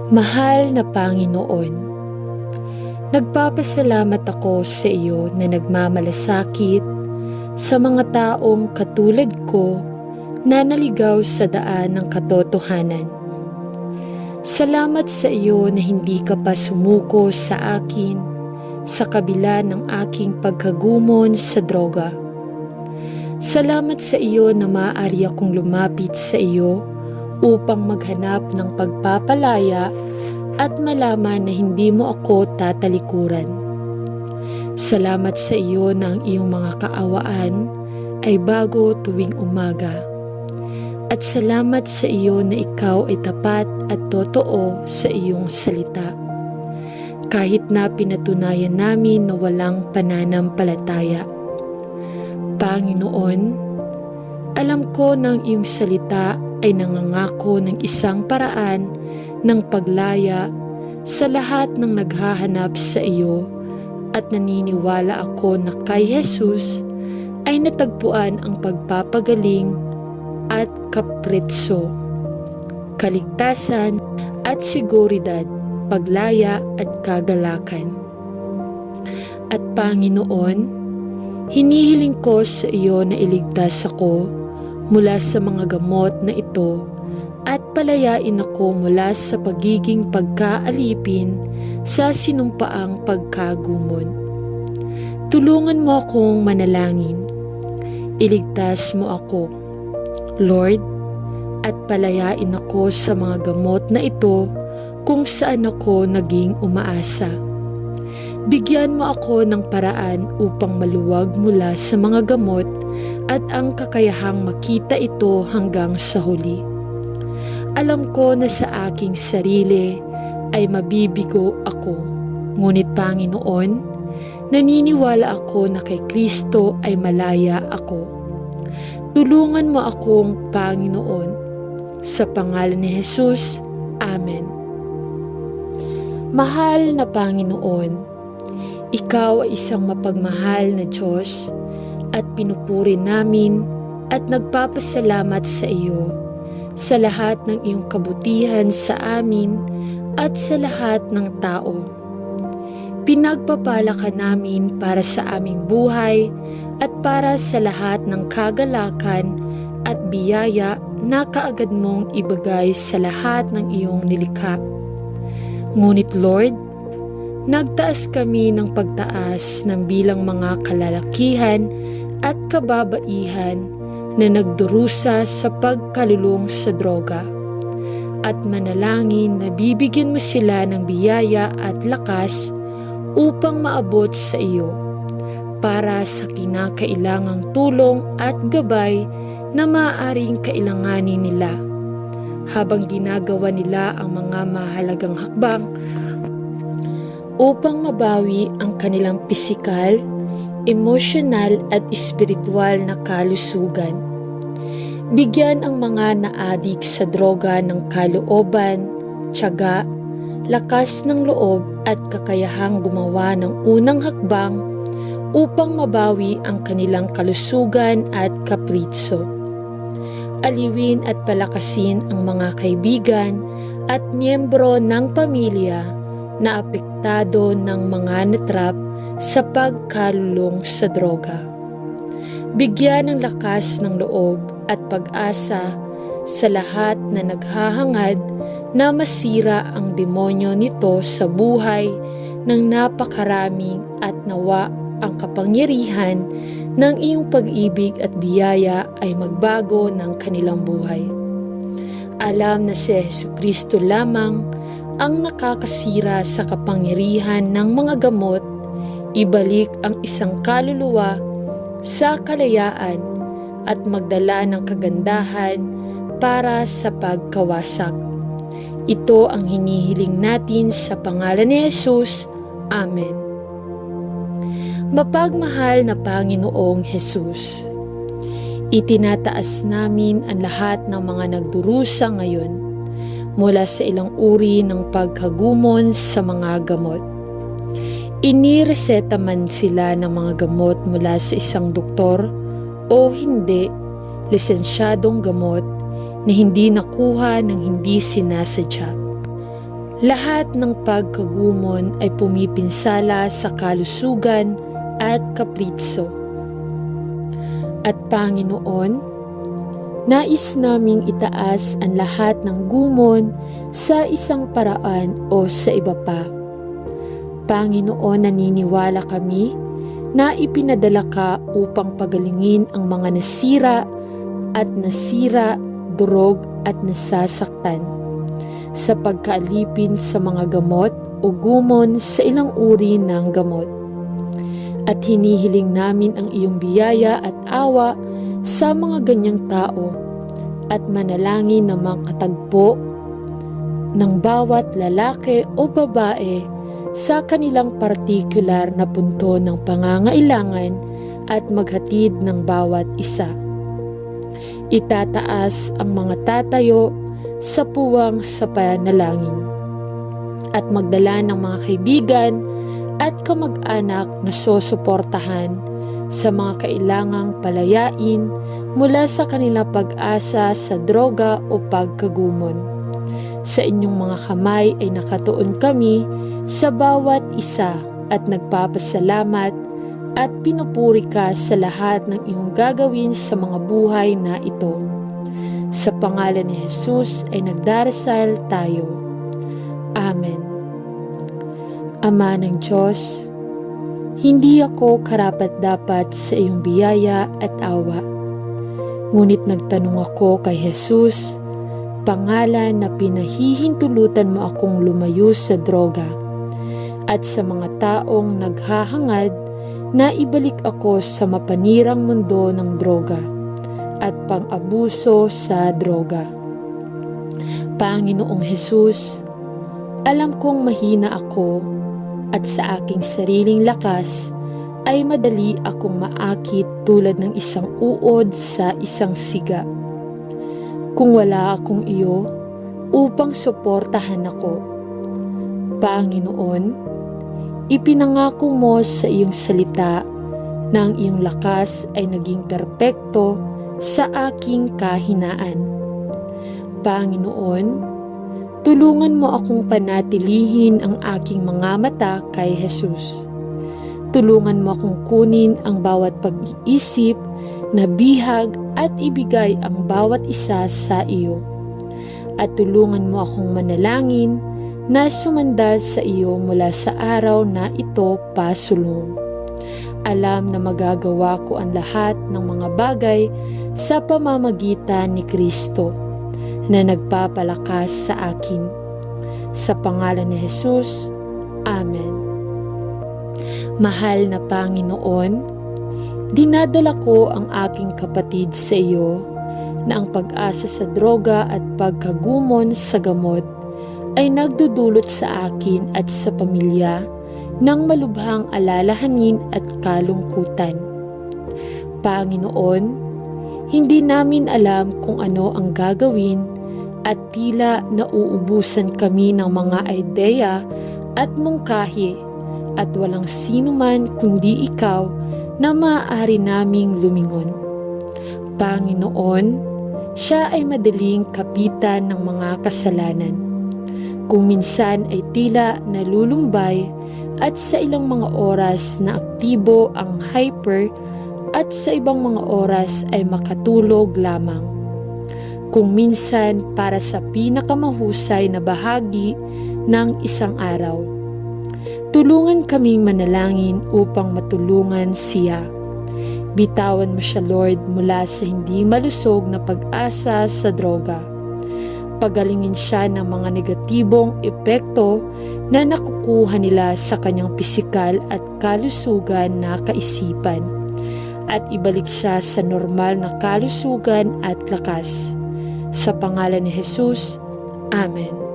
Mahal na Panginoon, nagpapasalamat ako sa iyo na nagmamalasakit sa mga taong katulad ko na naligaw sa daan ng katotohanan. Salamat sa iyo na hindi ka pa sumuko sa akin sa kabila ng aking pagkagumon sa droga. Salamat sa iyo na maaari akong lumapit sa iyo upang maghanap ng pagpapalaya at malaman na hindi mo ako tatalikuran. Salamat sa iyo na ang iyong mga kaawaan ay bago tuwing umaga. At salamat sa iyo na ikaw ay tapat at totoo sa iyong salita. Kahit na pinatunayan namin na walang pananampalataya. Panginoon, alam ko ng iyong salita ay nangangako ng isang paraan ng paglaya sa lahat ng naghahanap sa iyo at naniniwala ako na kay Jesus ay natagpuan ang pagpapagaling at kapritso, kaligtasan at seguridad, paglaya at kagalakan. At Panginoon, hinihiling ko sa iyo na iligtas ako mula sa mga gamot na ito at palayain ako mula sa pagiging pagkaalipin sa sinumpaang pagkagumon. Tulungan mo akong manalangin. Iligtas mo ako, Lord, at palayain ako sa mga gamot na ito kung saan ako naging umaasa. Bigyan mo ako ng paraan upang maluwag mula sa mga gamot at ang kakayahang makita ito hanggang sa huli. Alam ko na sa aking sarili ay mabibigo ako. Ngunit Panginoon, naniniwala ako na kay Kristo ay malaya ako. Tulungan mo akong Panginoon. Sa pangalan ni Jesus, Amen. Mahal na Panginoon, Ikaw ay isang mapagmahal na Diyos at pinupuri namin at nagpapasalamat sa iyo sa lahat ng iyong kabutihan sa amin at sa lahat ng tao. Pinagpapala ka namin para sa aming buhay at para sa lahat ng kagalakan at biyaya na kaagad mong ibigay sa lahat ng iyong nilikha. Ngunit Lord, nagtaas kami ng pagtaas ng bilang mga kalalakihan at kababaihan na nagdurusa sa pagkalulong sa droga. At manalangin na bibigyan mo sila ng biyaya at lakas upang maabot sa iyo para sa kinakailangang tulong at gabay na maaaring kailanganin nila habang ginagawa nila ang mga mahalagang hakbang upang mabawi ang kanilang pisikal, emosyonal at espiritual na kalusugan. Bigyan ang mga naadik sa droga ng kalooban, tiyaga, lakas ng loob at kakayahang gumawa ng unang hakbang upang mabawi ang kanilang kalusugan at kapritso. Aliwin at palakasin ang mga kaibigan at miyembro ng pamilya na apektado ng mga natrap sa pagkalulong sa droga. Bigyan ng lakas ng loob at pag-asa sa lahat na naghahangad na masira ang demonyo nito sa buhay ng napakaraming at nawa ang kapangyarihan ng iyong pag-ibig at biyaya ay magbago ng kanilang buhay. Alam na si Jesucristo lamang ang nakakasira sa kapangyarihan ng mga gamot, ibalik ang isang kaluluwa sa kalayaan at magdala ng kagandahan para sa pagkawasak. Ito ang hinihiling natin sa pangalan ni Jesus. Amen. Mapagmahal na Panginoong Jesus, itinataas namin ang lahat ng mga nagdurusa ngayon mula sa ilang uri ng pagkagumon sa mga gamot. Inireseta man sila ng mga gamot mula sa isang doktor o hindi, lisensyadong gamot na hindi nakuha ng hindi sinasadya. Lahat ng pagkagumon ay pumipinsala sa kalusugan at kapritso. At Panginoon, nais naming itaas ang lahat ng gumon sa isang paraan o sa iba pa. Panginoon, naniniwala kami na ipinadala ka upang pagalingin ang mga nasira, durog at nasasaktan sa pagkaalipin sa mga gamot o gumon sa ilang uri ng gamot. At hinihiling namin ang iyong biyaya at awa sa mga ganyang tao at manalangin na makatagpo ng bawat lalaki o babae sa kanilang partikular na punto ng pangangailangan at maghatid ng bawat isa. Itataas ang mga tatayo sa puwang sa panalangin at magdala ng mga kaibigan at kamag-anak na susuportahan sa mga kailangang palayain mula sa kanilang pag-asa sa droga o pagkagumon. Sa inyong mga kamay ay nakatuon kami sa bawat isa at nagpapasalamat at pinupuri ka sa lahat ng iyong gagawin sa mga buhay na ito. Sa pangalan ni Jesus ay nagdarasal tayo. Amen. Ama ng Diyos, hindi ako karapat-dapat sa iyong biyaya at awa. Ngunit nagtanong ako kay Jesus, pangalan na pinahihintulutan mo akong lumayo sa droga at sa mga taong naghahangad na ibalik ako sa mapanirang mundo ng droga at pang-abuso sa droga. Panginoong Jesus, alam kong mahina ako at sa aking sariling lakas ay madali akong maakit tulad ng isang uod sa isang siga. Kung wala akong iyo upang suportahan ako, Panginoon, ipinangako mo sa iyong salita na ang iyong lakas ay naging perpekto sa aking kahinaan. Panginoon, tulungan mo akong panatilihin ang aking mga mata kay Jesus. Tulungan mo akong kunin ang bawat pag-iisip na bihag at ibigay ang bawat isa sa iyo. At tulungan mo akong manalangin na sumandal sa iyo mula sa araw na ito pasulong. Alam na magagawa ko ang lahat ng mga bagay sa pamamagitan ni Kristo na nagpapalakas sa akin. Sa pangalan ni Jesus, Amen. Mahal na Panginoon, dinadala ko ang aking kapatid sa iyo na ang pag-asa sa droga at pagkagumon sa gamot ay nagdudulot sa akin at sa pamilya ng malubhang alalahanin at kalungkutan. Panginoon, hindi namin alam kung ano ang gagawin at tila nauubusan kami ng mga ideya at mungkahi at walang sino man kundi ikaw na maaari naming lumingon. Panginoon, siya ay madaling kapitan ng mga kasalanan. Kung minsan ay tila nalulumbay at sa ilang mga oras na aktibo ang hyper at sa ibang mga oras ay makatulog lamang. Kung minsan para sa pinakamahusay na bahagi ng isang araw. Tulungan kaming manalangin upang matulungan siya. Bitawan mo siya, Lord, mula sa hindi malusog na pag-asa sa droga. Pagalingin siya ng mga negatibong epekto na nakukuha nila sa kanyang pisikal at kalusugan na kaisipan at ibalik siya sa normal na kalusugan at lakas. Sa pangalan ni Jesus, Amen.